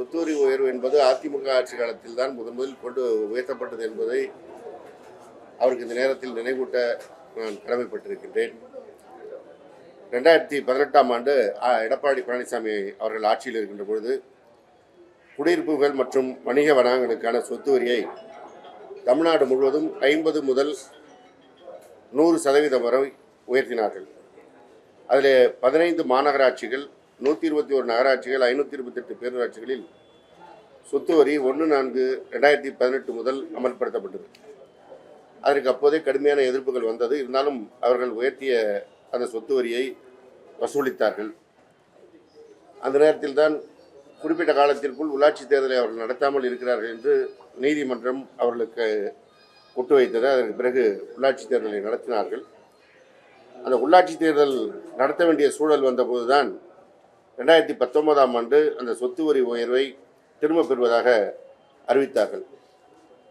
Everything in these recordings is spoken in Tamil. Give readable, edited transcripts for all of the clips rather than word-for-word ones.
சொத்து வரி உயர்வு என்பது அதிமுக ஆட்சி காலத்தில் தான் முதலில் கொண்டு உயர்த்தப்பட்டது என்பதை அவருக்கு இந்த நேரத்தில் நினைவூட்ட நான் கடமைப்பட்டிருக்கின்றேன். 2018ஆம் ஆண்டு எடப்பாடி பழனிசாமி அவர்கள் ஆட்சியில் இருக்கின்ற பொழுது குடியிருப்புகள் மற்றும் வணிக வளாகங்களுக்கான சொத்து வரியை தமிழ்நாடு முழுவதும் 50 முதல் 100% வரை உயர்த்தினார்கள். அதில் 15 மாநகராட்சிகள், 121 நகராட்சிகள், 528 பேரூராட்சிகளில் சொத்து வரி 1/4/2018 முதல் அமல்படுத்தப்பட்டது. அதற்கு அப்போதே கடுமையான எதிர்ப்புகள் வந்தது. இருந்தாலும் அவர்கள் உயர்த்திய அந்த சொத்து வரியை வசூலித்தார்கள். அந்த நேரத்தில் தான் குறிப்பிட்ட காலத்திற்குள் உள்ளாட்சி தேர்தலை அவர்கள் நடத்தாமல் இருக்கிறார்கள் என்று நீதிமன்றம் அவர்களுக்கு கொட்டு வைத்தது. அதற்கு பிறகு உள்ளாட்சி தேர்தலை நடத்தினார்கள். அந்த உள்ளாட்சி தேர்தல் நடத்த வேண்டிய சூழல் வந்தபோது தான் 2019ஆம் ஆண்டு அந்த சொத்து வரி உயர்வை திரும்ப பெறுவதாக அறிவித்தார்கள்.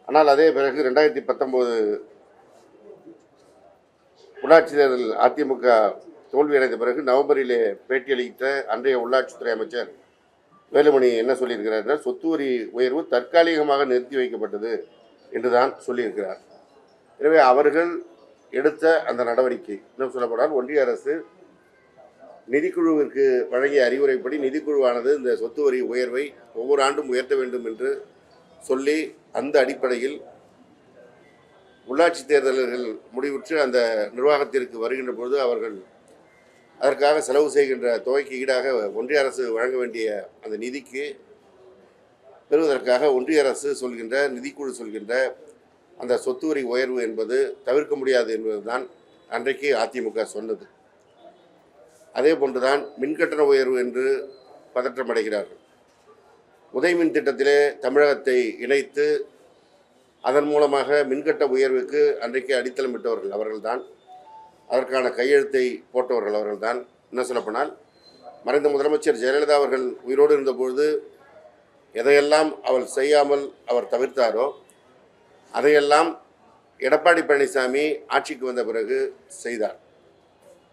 ஆனால் அதே பிறகு 2019 உள்ளாட்சி தேர்தல் அதிமுக தோல்வியடைந்த பிறகு நவம்பரிலே பேட்டியளித்த அன்றைய உள்ளாட்சித்துறை அமைச்சர் வேலுமணி என்ன சொல்லியிருக்கிறார்? சொத்து வரி உயர்வு தற்காலிகமாக நிறுத்தி வைக்கப்பட்டது என்றுதான் சொல்லியிருக்கிறார். எனவே அவர்கள் எடுத்த அந்த நடவடிக்கை இன்னும் சொல்லப்படால் ஒன்றிய அரசு நிதிக்குழுவிற்கு வழங்கிய அறிவுரைப்படி நிதிக்குழுவானது இந்த சொத்து வரி உயர்வை ஒவ்வொரு ஆண்டும் உயர்த்த வேண்டும் என்று சொல்லி அந்த அடிப்படையில் உள்ளாட்சி தேர்தல்கள் முடிவுற்று அந்த நிர்வாகத்திற்கு வருகின்ற பொழுது அவர்கள் அதற்காக செலவு செய்கின்ற தொகைக்கு ஈடாக ஒன்றிய அரசு வழங்க வேண்டிய அந்த நிதிக்கு பெறுவதற்காக ஒன்றிய அரசு சொல்கின்ற நிதிக்குழு சொல்கின்ற அந்த சொத்து வரி உயர்வு என்பது தவிர்க்க முடியாது என்பதுதான் அன்றைக்கு அதிமுக சொன்னது. அதே போன்றுதான் மின்கட்டண உயர்வு என்று பதற்றமடைகிறார்கள். உதய் மின் திட்டத்திலே தமிழகத்தை இணைத்து அதன் மூலமாக மின்கட்ட உயர்வுக்கு அன்றைக்கு அடித்தளமிட்டவர்கள் அவர்கள்தான். அதற்கான கையெழுத்தை போட்டவர்கள் அவர்கள்தான். என்ன சொல்லப்போனால் மறைந்த முதலமைச்சர் ஜெயலலிதா அவர்கள் உயிரோடு இருந்தபொழுது எதையெல்லாம் அவர் செய்யாமல் அவர் தவிர்த்தாரோ அதையெல்லாம் எடப்பாடி பழனிசாமி ஆட்சிக்கு வந்த பிறகு செய்தார்.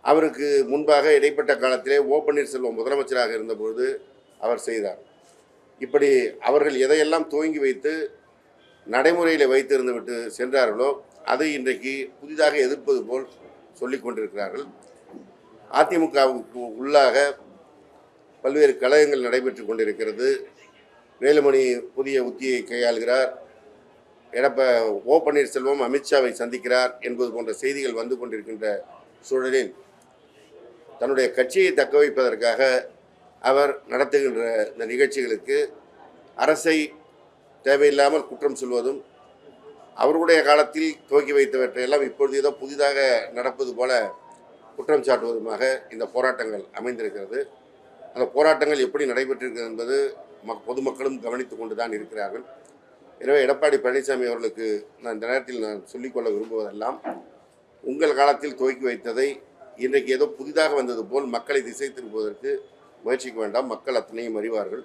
அவருக்கு முன்பாக இடைப்பட்ட காலத்திலே ஓ பன்னீர்செல்வம் முதலமைச்சராக இருந்தபொழுது அவர் செய்தார். இப்படி அவர்கள் எதையெல்லாம் துவங்கி வைத்து நடைமுறையில் வைத்திருந்து விட்டு சென்றார்களோ அதை இன்றைக்கு புதிதாக எதிர்ப்பது போல் சொல்லிக் கொண்டிருக்கிறார்கள். அதிமுகவுக்கு உள்ளாக பல்வேறு கழகங்கள் நடைபெற்று கொண்டிருக்கிறது. வேலுமணி புதிய உத்தியை கையாளுகிறார். ஓ பன்னீர்செல்வம் அமித்ஷாவை சந்திக்கிறார் என்பது போன்ற செய்திகள் வந்து கொண்டிருக்கின்ற சூழலில் தன்னுடைய கட்சியை தக்க வைப்பதற்காக அவர் நடத்துகின்ற இந்த நிகழ்ச்சிகளுக்கு அரசை தேவையில்லாமல் குற்றம் சொல்வதும் அவர்களுடைய காலத்தில் துவக்கி வைத்தவற்றையெல்லாம் இப்பொழுது ஏதோ புதிதாக நடப்பது போல குற்றம் சாட்டுவதுமாக இந்த போராட்டங்கள் அமைந்திருக்கிறது. அந்த போராட்டங்கள் எப்படி நடைபெற்றிருக்கிறது என்பது பொதுமக்களும் கவனித்து கொண்டு தான் இருக்கிறார்கள். எனவே எடப்பாடி பழனிசாமி அவர்களுக்கு இந்த நேரத்தில் நான் சொல்லிக்கொள்ள விரும்புவதெல்லாம், உங்கள் காலத்தில் துவக்கி வைத்ததை இன்றைக்கு ஏதோ புதிதாக வந்தது போல் மக்களை திசை திருப்புவதற்கு முயற்சிக்க வேண்டாம். மக்கள் அத்தனையும் அறிவார்கள்.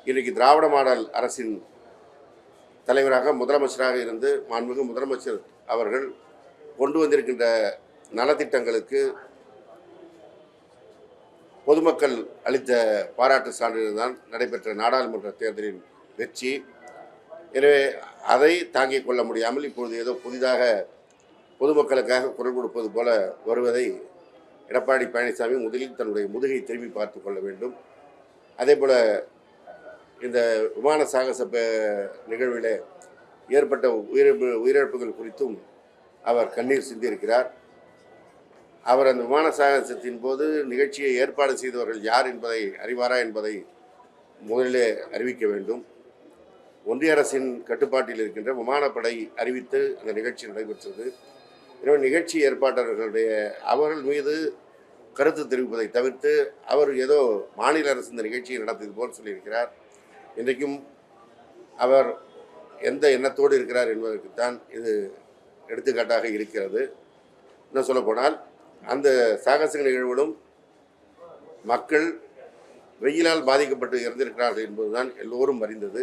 இன்றைக்கு திராவிட மாடல் அரசின் தலைவராக முதலமைச்சராக இருந்து மாண்புமிகு முதலமைச்சர் அவர்கள் கொண்டு வந்திருக்கின்ற நலத்திட்டங்களுக்கு பொதுமக்கள் அளித்த பாராட்டு சான்றிதழ் தான் நடைபெற்ற நாடாளுமன்ற தேர்தலின் வெற்றி. எனவே அதை தாங்கிக் கொள்ள முடியாமல் இப்பொழுது ஏதோ புதிதாக பொதுமக்களுக்காக குரல் கொடுப்பது போல வருவதை எடப்பாடி பழனிசாமி முதலில் தன்னுடைய முதுகை திரும்பி பார்த்து கொள்ள வேண்டும். அதே போல் இந்த விமான சாகச நிகழ்வில் ஏற்பட்ட உயிரிழப்புகள் குறித்தும் அவர் கண்ணீர் சிந்தியிருக்கிறார். அவர் அந்த விமான சாகசத்தின் போது நிகழ்ச்சியை ஏற்பாடு செய்தவர்கள் யார் என்பதை அறிவாரா என்பதை முதலிலே அறிவிக்க வேண்டும். ஒன்றிய அரசின் கட்டுப்பாட்டில் இருக்கின்ற விமானப்படை அறிவித்து அந்த நிகழ்ச்சி நடைபெற்றது. எனவே நிகழ்ச்சி ஏற்பாட்டாளர்களுடைய அவர்கள் மீது கருத்து தெரிவிப்பதை தவிர்த்து அவர் ஏதோ மாநில அரசு இந்த நிகழ்ச்சியை நடத்தியது போல் சொல்லியிருக்கிறார். இன்றைக்கும் அவர் எந்த எண்ணத்தோடு இருக்கிறார் என்பதற்குத்தான் இது எடுத்துக்காட்டாக இருக்கிறது. இன்னும் சொல்லப்போனால் அந்த சாகச நிகழ்வுகளும் மக்கள் வெயிலால் பாதிக்கப்பட்டு இறந்திருக்கிறார்கள் என்பதுதான் எல்லோரும் அறிந்தது.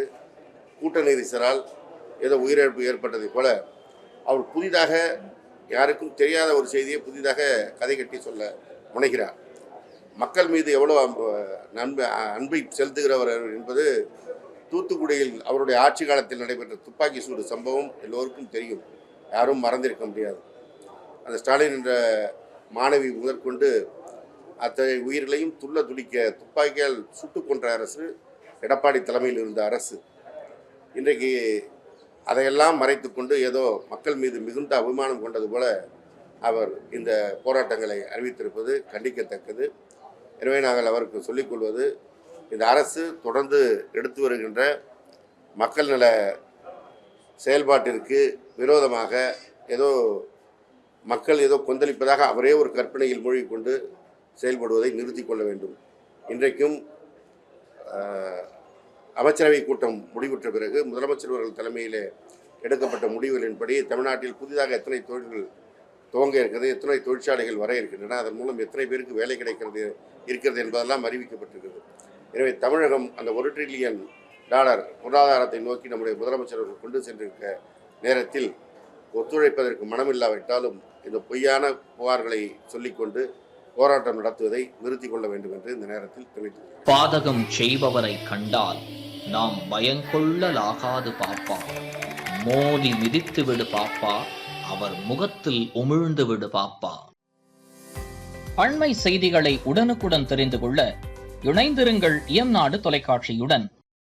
கூட்ட நெரிசலால் ஏதோ உயிரிழப்பு ஏற்பட்டதை போல அவர் புதிதாக யாருக்கும் தெரியாத ஒரு செய்தியை புதிதாக கதை கட்டி சொல்ல முனைகிறார். மக்கள் மீது எவ்வளோ அன்பை செலுத்துகிறவர் என்பது தூத்துக்குடியில் அவருடைய ஆட்சி காலத்தில் நடைபெற்ற துப்பாக்கி சூடு சம்பவம் எல்லோருக்கும் தெரியும், யாரும் மறந்திருக்க முடியாது. அந்த ஸ்டாலின் என்ற மாணவி முதற்கொண்டு அத்தனை உயிர்களையும் துடிக்க துப்பாக்கியால் சுட்டு கொன்ற அரசு எடப்பாடி தலைமையில் இருந்த அரசு. இன்றைக்கு அதையெல்லாம் மறைத்து கொண்டு ஏதோ மக்கள் மீது மிகுந்த அபிமானம் கொண்டது போல அவர் இந்த போராட்டங்களை அறிவித்திருப்பது கண்டிக்கத்தக்கது. எனவே நாங்கள் அவருக்கு சொல்லிக்கொள்வது, இந்த அரசு தொடர்ந்து எடுத்து வருகின்ற மக்கள் நல செயல்பாட்டிற்கு விரோதமாக ஏதோ மக்கள் ஏதோ கொந்தளிப்பதாக அவரே ஒரு கற்பனையில் மூழ்கிக்கொண்டு செயல்படுவதை நிறுத்தி கொள்ள வேண்டும். இன்றைக்கும் அமைச்சரவை கூட்டம் முடிவுற்ற பிறகு முதலமைச்சர் அவர்கள் தலைமையிலே எடுக்கப்பட்ட முடிவுகளின்படி தமிழ்நாட்டில் புதிதாக எத்தனை தொழில்கள் துவங்க இருக்கிறது, எத்தனை தொழிற்சாலைகள் வர இருக்கின்றன, அதன் மூலம் எத்தனை பேருக்கு வேலை இருக்கிறது என்பதெல்லாம் அறிவிக்கப்பட்டிருக்கிறது. எனவே தமிழகம் அந்த $1 டிரில்லியன் பொருளாதாரத்தை நோக்கி நம்முடைய முதலமைச்சர் அவர்கள் கொண்டு சென்றிருக்க நேரத்தில் ஒத்துழைப்பதற்கு மனமில்லாவிட்டாலும் இந்த பொய்யான புகார்களை சொல்லிக்கொண்டு போராட்டம் நடத்துவதை நிறுத்திக் கொள்ள வேண்டும் என்று இந்த நேரத்தில் தெரிவித்துள்ளேன். பாதகம் செய்பவரை கண்டால் நாம் பயங்கொள்ளலாகாது பாப்பா, மோதி மிதித்து விடு பாப்பா, அவர் முகத்தில் உமிழ்ந்து விடு பாப்பா. அண்மை செய்திகளை உடனுக்குடன் தெரிந்து கொள்ள இணைந்திருங்கள் இயம்நாடு தொலைக்காட்சியுடன்.